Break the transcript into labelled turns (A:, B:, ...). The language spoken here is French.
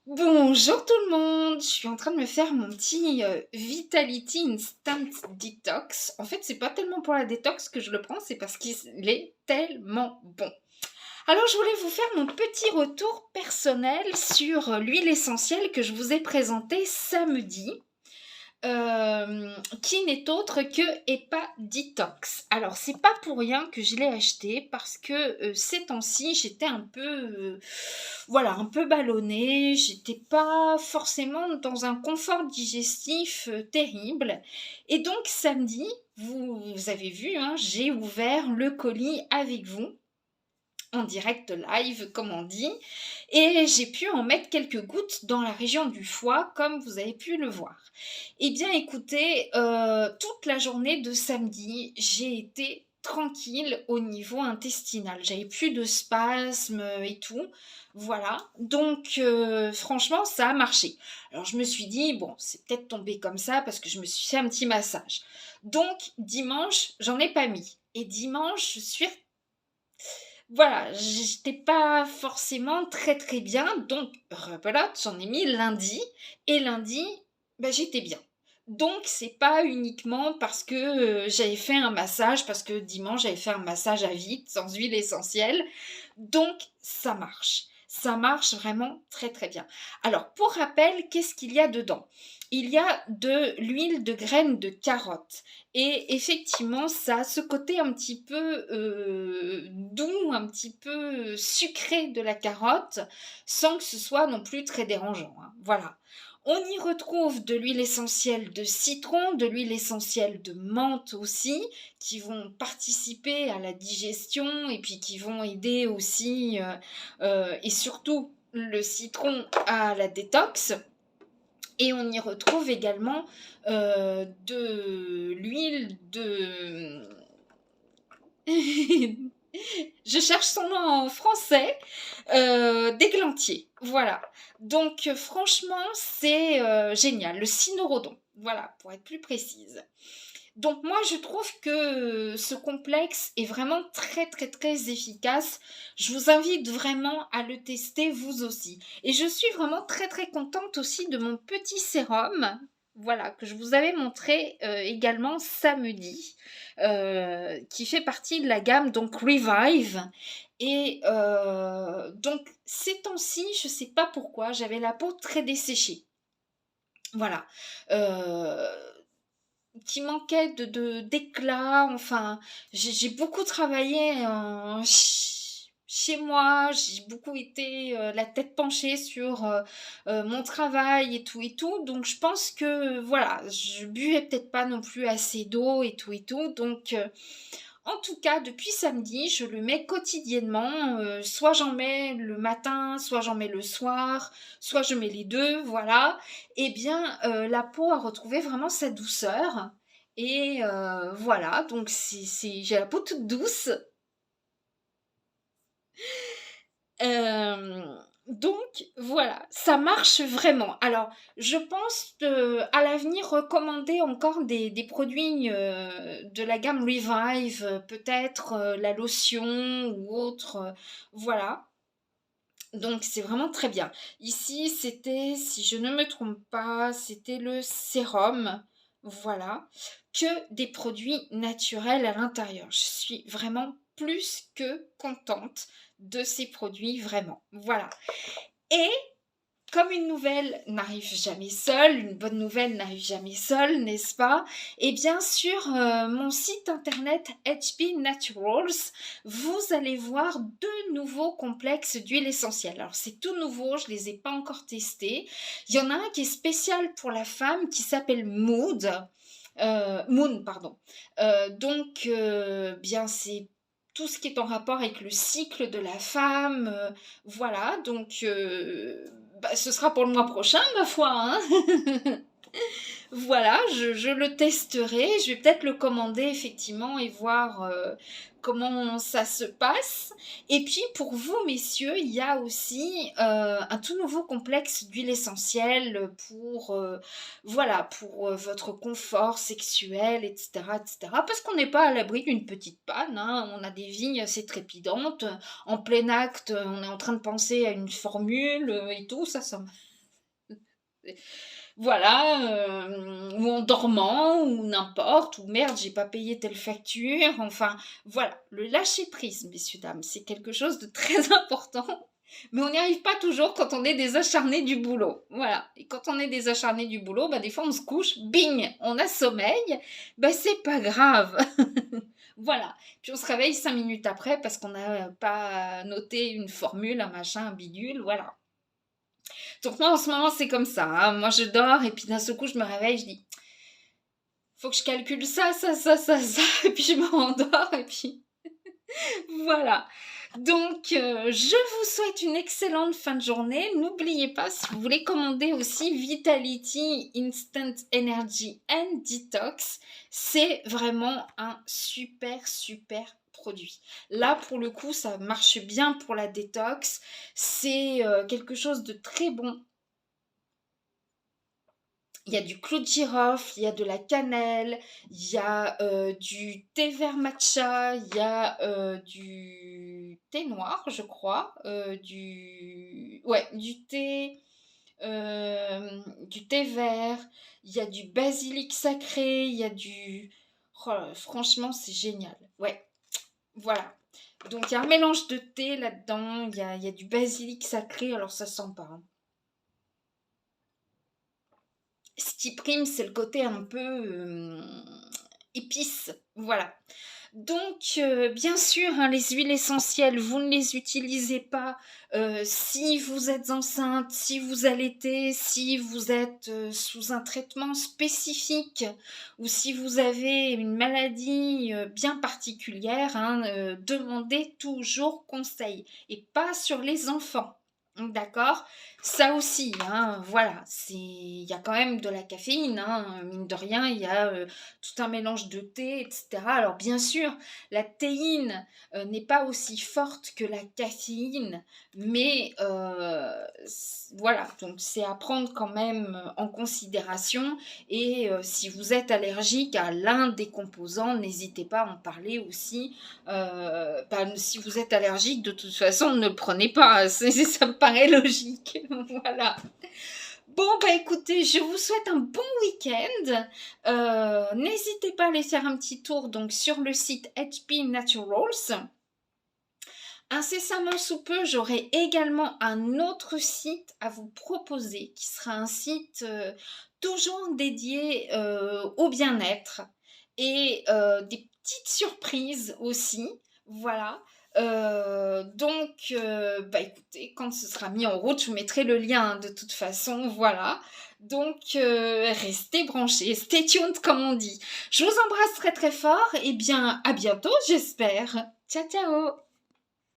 A: Bonjour tout le monde, je suis en train de me faire mon petit Vitality Instant Detox. En fait, c'est pas tellement pour la détox que je le prends, c'est parce qu'il est tellement bon. Alors, je voulais vous faire mon petit retour personnel sur l'huile essentielle que je vous ai présentée samedi. Qui n'est autre que EPA Detox. Alors, c'est pas pour rien que je l'ai acheté parce que ces temps-ci, j'étais un peu, voilà, un peu ballonnée. J'étais pas forcément dans un confort digestif terrible. Et donc, samedi, vous avez vu, hein, j'ai ouvert le colis avec vous en direct live, comme on dit, et j'ai pu en mettre quelques gouttes dans la région du foie, comme vous avez pu le voir. Eh bien, écoutez, toute la journée de samedi, j'ai été tranquille au niveau intestinal. J'avais plus de spasmes et tout. Voilà. Donc, franchement, ça a marché. Alors, je me suis dit, bon, c'est peut-être tombé comme ça parce que je me suis fait un petit massage. Donc, dimanche, j'en ai pas mis. Et dimanche, je suis voilà, j'étais pas forcément très très bien, donc rebelote, j'en ai mis lundi, et lundi, bah, j'étais bien. Donc c'est pas uniquement parce que j'avais fait un massage, parce que dimanche j'avais fait un massage à vide, sans huile essentielle, donc ça marche. Ça marche vraiment très très bien. Alors pour rappel, qu'est-ce qu'il y a dedans? Il y a de l'huile de graines de carotte. Et effectivement, ça a ce côté un petit peu doux, un petit peu sucré de la carotte, sans que ce soit non plus très dérangeant, hein. Voilà. On y retrouve de l'huile essentielle de citron, de l'huile essentielle de menthe aussi, qui vont participer à la digestion et puis qui vont aider aussi, et surtout le citron à la détox. Et on y retrouve également de l'huile de... Je cherche son nom en français, d'églantier. Voilà. Donc franchement, c'est génial. Le cynorhodon. Voilà, pour être plus précise. Donc moi, je trouve que ce complexe est vraiment très très très efficace. Je vous invite vraiment à le tester vous aussi. Et je suis vraiment très très contente aussi de mon petit sérum. Voilà, que je vous avais montré également samedi, qui fait partie de la gamme donc Revive. Et donc ces temps-ci, je ne sais pas pourquoi, j'avais la peau très desséchée. Voilà. Euh, qui manquait d'éclat. Enfin, j'ai beaucoup travaillé chez moi. J'ai beaucoup été la tête penchée sur mon travail et tout et tout. Donc, je pense que voilà, je buvais peut-être pas non plus assez d'eau et tout et tout. Donc, en tout cas, depuis samedi, je le mets quotidiennement. Soit j'en mets le matin, soit j'en mets le soir, soit je mets les deux, voilà. Eh bien, la peau a retrouvé vraiment sa douceur. Et voilà, donc j'ai la peau toute douce. Euh, donc voilà, ça marche vraiment. Alors, je pense à l'avenir recommander encore des produits de la gamme Revive, peut-être la lotion ou autre. Voilà. Donc c'est vraiment très bien. Ici, c'était, si je ne me trompe pas, c'était le sérum. Voilà. Que des produits naturels à l'intérieur. Je suis vraiment plus que contente de ces produits, vraiment. Voilà. Et comme une nouvelle n'arrive jamais seule, une bonne nouvelle n'arrive jamais seule, n'est-ce pas? Et bien sur mon site internet HP Naturals, vous allez voir deux nouveaux complexes d'huile essentielle. Alors c'est tout nouveau, je ne les ai pas encore testés. Il y en a un qui est spécial pour la femme qui s'appelle Moon, pardon. Donc bien c'est tout ce qui est en rapport avec le cycle de la femme, voilà, donc bah, ce sera pour le mois prochain, ma foi, hein. Voilà, je le testerai. Je vais peut-être le commander effectivement et voir comment ça se passe. Et puis pour vous, messieurs, il y a aussi un tout nouveau complexe d'huile essentielle pour, voilà, pour votre confort sexuel, etc., etc. Parce qu'on n'est pas à l'abri d'une petite panne, hein. On a des vies assez trépidantes. En plein acte, on est en train de penser à une formule et tout. Ça Voilà, ou en dormant, ou n'importe, ou merde, j'ai pas payé telle facture, enfin, voilà. Le lâcher-prise, messieurs, dames, c'est quelque chose de très important, mais on n'y arrive pas toujours quand on est des acharnés du boulot. Voilà. Et quand on est des acharnés du boulot, bah, des fois on se couche, bing, on a sommeil, bah, c'est pas grave. Voilà. Puis on se réveille 5 minutes après parce qu'on n'a pas noté une formule, un machin, un bidule, voilà. Donc moi en ce moment c'est comme ça, hein. Moi je dors et puis d'un seul coup je me réveille, je dis faut que je calcule ça, et puis je me rendors et puis voilà. Donc je vous souhaite une excellente fin de journée. N'oubliez pas, si vous voulez commander aussi Vitality Instant Energy and Detox, c'est vraiment un super produit. Là pour le coup ça marche bien pour la détox, c'est quelque chose de très bon. Il y a du clou de girofle, il y a de la cannelle, il y a du thé vert matcha, il y a du thé noir, je crois, du thé vert, il y a du basilic sacré, il y a du... Oh là, franchement, c'est génial. Ouais, voilà. Donc, il y a un mélange de thé là-dedans, il y a du basilic sacré, alors ça sent pas, hein. Ce qui prime, c'est le côté un peu épice, voilà. Donc, bien sûr, hein, les huiles essentielles, vous ne les utilisez pas si vous êtes enceinte, si vous allaitez, si vous êtes sous un traitement spécifique ou si vous avez une maladie bien particulière, hein, demandez toujours conseil et pas sur les enfants. D'accord? Ça aussi, hein, voilà, il y a quand même de la caféine, hein, mine de rien, il y a tout un mélange de thé, etc. Alors bien sûr, la théine n'est pas aussi forte que la caféine, mais voilà, donc c'est à prendre quand même en considération. Et si vous êtes allergique à l'un des composants, n'hésitez pas à en parler aussi. Si vous êtes allergique, de toute façon, ne le prenez pas, ça me paraît logique. Voilà. Bon, bah écoutez, je vous souhaite un bon week-end. N'hésitez pas à aller faire un petit tour donc, sur le site HP Naturals. Incessamment sous peu, j'aurai également un autre site à vous proposer qui sera un site toujours dédié au bien-être et des petites surprises aussi. Voilà. Donc, bah écoutez, quand ce sera mis en route, je vous mettrai le lien hein, de toute façon, voilà. Donc, restez branchés, stay tuned comme on dit. Je vous embrasse très fort et bien à bientôt, j'espère. Ciao, ciao!